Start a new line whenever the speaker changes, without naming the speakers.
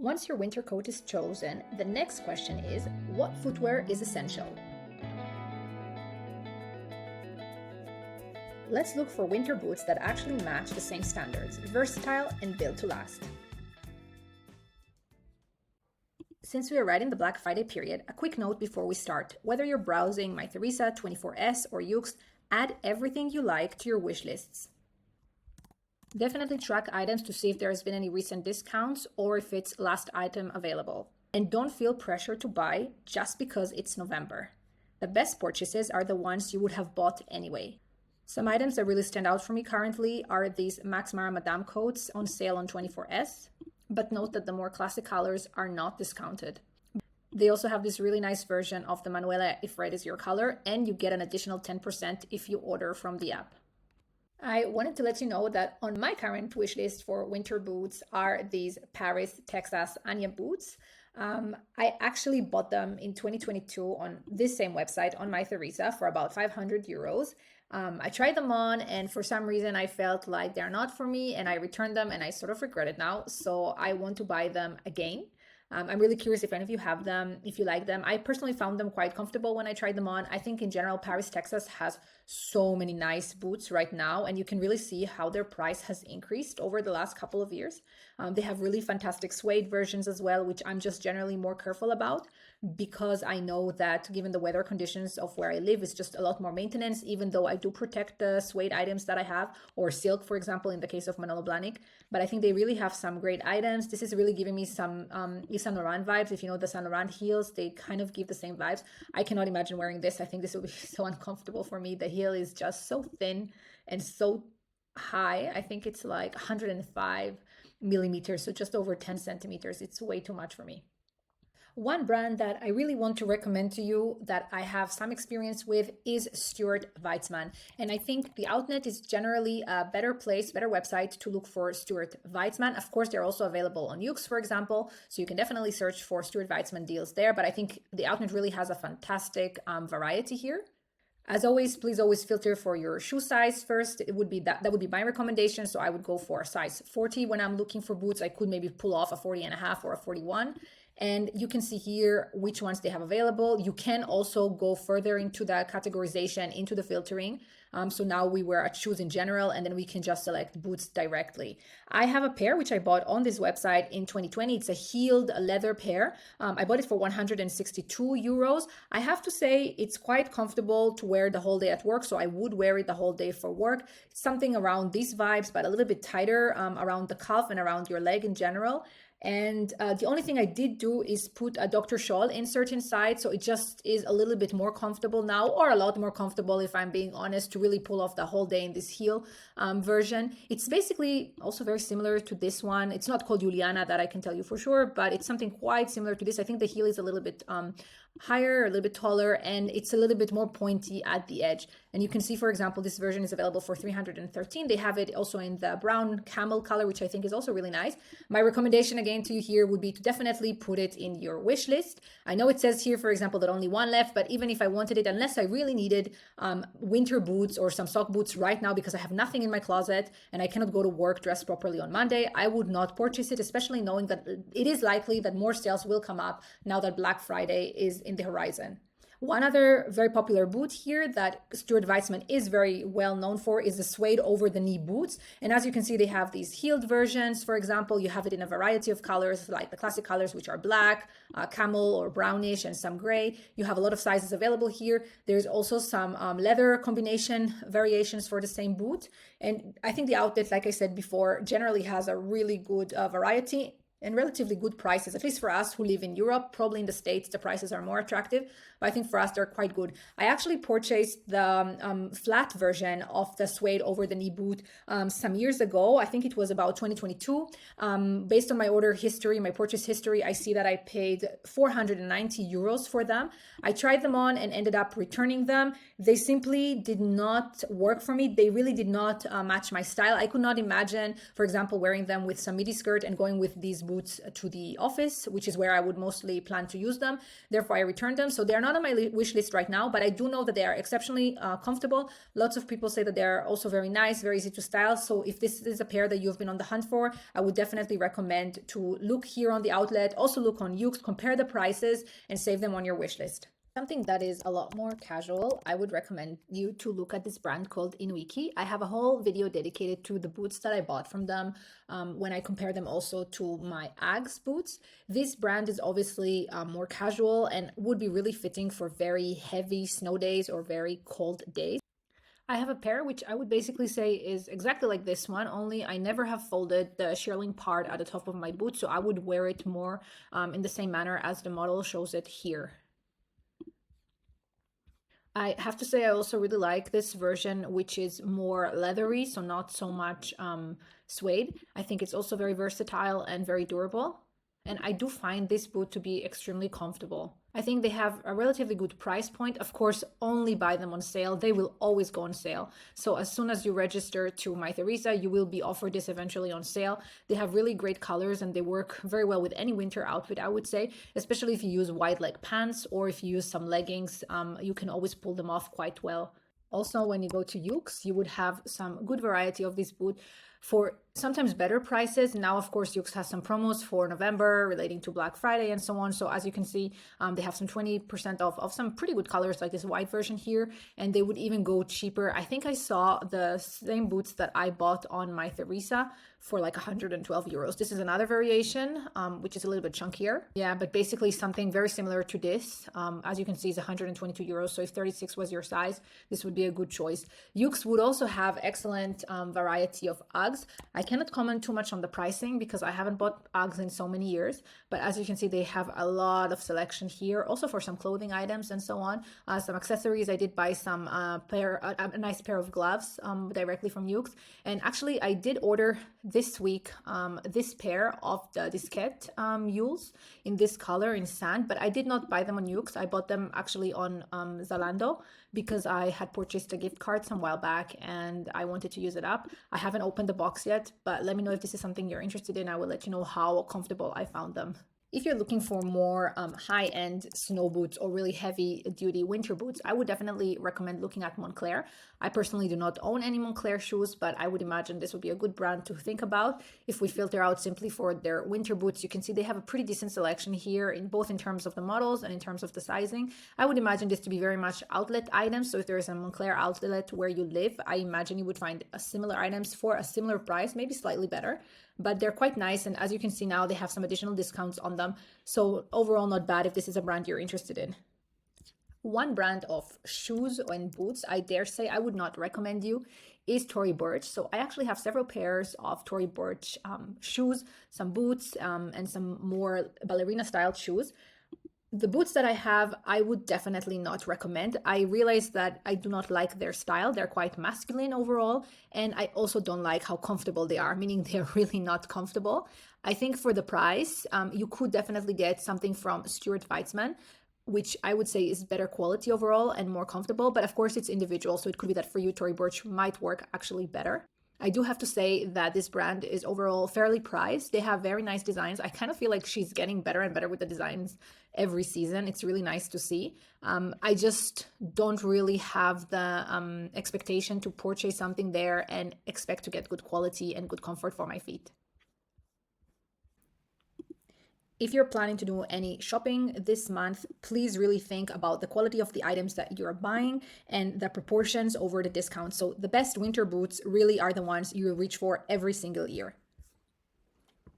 Once your winter coat is chosen, the next question is, what footwear is essential? Let's look for winter boots that actually match the same standards, versatile and built to last. Since we are right in the Black Friday period, a quick note before we start. Whether you're browsing Mytheresa, 24S, or Yoox, add everything you like to your wish lists. Definitely track items to see if there has been any recent discounts or if it's last item available. And don't feel pressure to buy just because it's November. The best purchases are the ones you would have bought anyway. Some items that really stand out for me currently are these Max Mara Madame coats on sale on 24S, but note that the more classic colors are not discounted. They also have this really nice version of the Manuela if red is your color, and you get an additional 10% if you order from the app. I wanted to let you know that on my current wish list for winter boots are these Paris, Texas Anya boots. I actually bought them in 2022 on this same website on Mytheresa for about 500 euros. I tried them on and for some reason I felt like they're not for me and I returned them and I sort of regret it now. So I want to buy them again. I'm really curious if any of you have them, if you like them. I personally found them quite comfortable when I tried them on. I think in general, Paris, Texas has so many nice boots right now, and you can really see how their price has increased over the last couple of years. They have really fantastic suede versions as well, which I'm just generally more careful about because I know that given the weather conditions of where I live, it's just a lot more maintenance, even though I do protect the suede items that I have, or silk, for example, in the case of Manolo Blahnik. But I think they really have some great items. This is really giving me some Saint Laurent vibes. If you know the Saint Laurent heels, they kind of give the same vibes. I cannot imagine wearing this. I think this will be so uncomfortable for me. The heel is just so thin and so high. I think it's like 105 millimeters, so just over 10 centimeters. It's way too much for me. One brand that I really want to recommend to you that I have some experience with is Stuart Weitzman. And I think the Outnet is generally a better place, better website to look for Stuart Weitzman. Of course, they're also available on Yoox, for example, so you can definitely search for Stuart Weitzman deals there. But I think the Outnet really has a fantastic variety here. As always, please always filter for your shoe size first. It would be that would be my recommendation. So I would go for a size 40 when I'm looking for boots. I could maybe pull off a 40 and a half or a 41. And you can see here which ones they have available. You can also go further into the categorization, into the filtering. So now we wear shoes in general, and then we can just select boots directly. I have a pair which I bought on this website in 2020. It's a heeled leather pair. I bought it for 162 euros. I have to say it's quite comfortable to wear the whole day at work. So I would wear it the whole day for work. It's something around these vibes, but a little bit tighter around the calf and around your leg in general. And the only thing I did do is put a Dr. Scholl insert inside, so it just is a little bit more comfortable now, or a lot more comfortable if I'm being honest, to really pull off the whole day in this heel version. It's basically also very similar to this one. It's not called Juliana, that I can tell you for sure, but it's something quite similar to this. I think the heel is a little bit higher, a little bit taller, and it's a little bit more pointy at the edge. And you can see, for example, this version is available for 313. They have it also in the brown camel color, which I think is also really nice. My recommendation again to you here would be to definitely put it in your wish list. I know it says here, for example, that only one left, but even if I wanted it, unless I really needed winter boots or some sock boots right now because I have nothing in my closet and I cannot go to work dressed properly on Monday, I would not purchase it, especially knowing that it is likely that more sales will come up now that Black Friday is in the horizon. One other very popular boot here that Stuart Weitzman is very well known for is the suede over the knee boots. And as you can see, they have these heeled versions. For example, you have it in a variety of colors, like the classic colors, which are black, camel or brownish, and some gray. You have a lot of sizes available here. There's also some leather combination variations for the same boot. And I think the Outlet, like I said before, generally has a really good variety and relatively good prices, at least for us who live in Europe. Probably in the States, the prices are more attractive, but I think for us, they're quite good. I actually purchased the flat version of the suede over the knee boot some years ago. I think it was about 2022. Based on my order history, my purchase history, I see that I paid 490 euros for them. I tried them on and ended up returning them. They simply did not work for me. They really did not match my style. I could not imagine, for example, wearing them with some midi skirt and going with these boots to the office, which is where I would mostly plan to use them. Therefore, I returned them. So they're not on my wish list right now, but I do know that they are exceptionally comfortable. Lots of people say that they're also very nice, very easy to style. So if this is a pair that you've been on the hunt for, I would definitely recommend to look here on the outlet, also look on Yoox, compare the prices, and save them on your wish list. Something that is a lot more casual, I would recommend you to look at this brand called Inuikii. I have a whole video dedicated to the boots that I bought from them when I compare them also to my Ags boots. This brand is obviously more casual and would be really fitting for very heavy snow days or very cold days. I have a pair which I would basically say is exactly like this one, only I never have folded the shearling part at the top of my boot, so I would wear it more in the same manner as the model shows it here. I have to say I also really like this version, which is more leathery, so not so much suede. I think it's also very versatile and very durable. And I do find this boot to be extremely comfortable. I think they have a relatively good price point. Of course, only buy them on sale. They will always go on sale. So as soon as you register to Mytheresa, you will be offered this eventually on sale. They have really great colors and they work very well with any winter outfit, I would say, especially if you use wide leg pants or if you use some leggings, you can always pull them off quite well. Also, when you go to Yoox, you would have some good variety of this boot for sometimes better prices. Now, of course, Yoox has some promos for November relating to Black Friday and so on. So as you can see, they have some 20% off of some pretty good colors like this white version here. And they would even go cheaper. I think I saw the same boots that I bought on Mytheresa for like 112 euros. This is another variation, which is a little bit chunkier. Yeah, but basically something very similar to this. As you can see, is 122 euros. So if 36 was your size, this would be a good choice. Yoox would also have excellent variety of Uggs. I cannot comment too much on the pricing because I haven't bought Uggs in so many years, but as you can see, they have a lot of selection here, also for some clothing items and so on. Some accessories. I did buy some a nice pair of gloves directly from Yoox, and actually I did order this week this pair of the Disquette mules in this color in sand, but I did not buy them on Yoox. I bought them actually on Zalando because I had purchased a gift card some while back and I wanted to use it up. I haven't opened the box yet, but let me know if this is something you're interested in. I will let you know how comfortable I found them. If you're looking for more high-end snow boots or really heavy-duty winter boots, I would definitely recommend looking at Moncler. I personally do not own any Moncler shoes, but I would imagine this would be a good brand to think about. If we filter out simply for their winter boots, you can see they have a pretty decent selection here, in both in terms of the models and in terms of the sizing. I would imagine this to be very much outlet items, so if there is a Moncler outlet where you live, I imagine you would find similar items for a similar price, maybe slightly better. But they're quite nice, and as you can see now, they have some additional discounts on them. So overall, not bad if this is a brand you're interested in. One brand of shoes and boots I dare say I would not recommend you is Tory Burch. So I actually have several pairs of Tory Burch shoes, some boots, and some more ballerina styled shoes. The boots that I have, I would definitely not recommend. I realize that I do not like their style. They're quite masculine overall. And I also don't like how comfortable they are, meaning they're really not comfortable. I think for the price, you could definitely get something from Stuart Weitzman, which I would say is better quality overall and more comfortable. But of course, it's individual. So it could be that for you, Tory Burch might work actually better. I do have to say that this brand is overall fairly priced. They have very nice designs. I kind of feel like she's getting better and better with the designs every season. It's really nice to see. I just don't really have the expectation to purchase something there and expect to get good quality and good comfort for my feet. If you're planning to do any shopping this month, please really think about the quality of the items that you're buying and the proportions over the discount. So the best winter boots really are the ones you reach for every single year.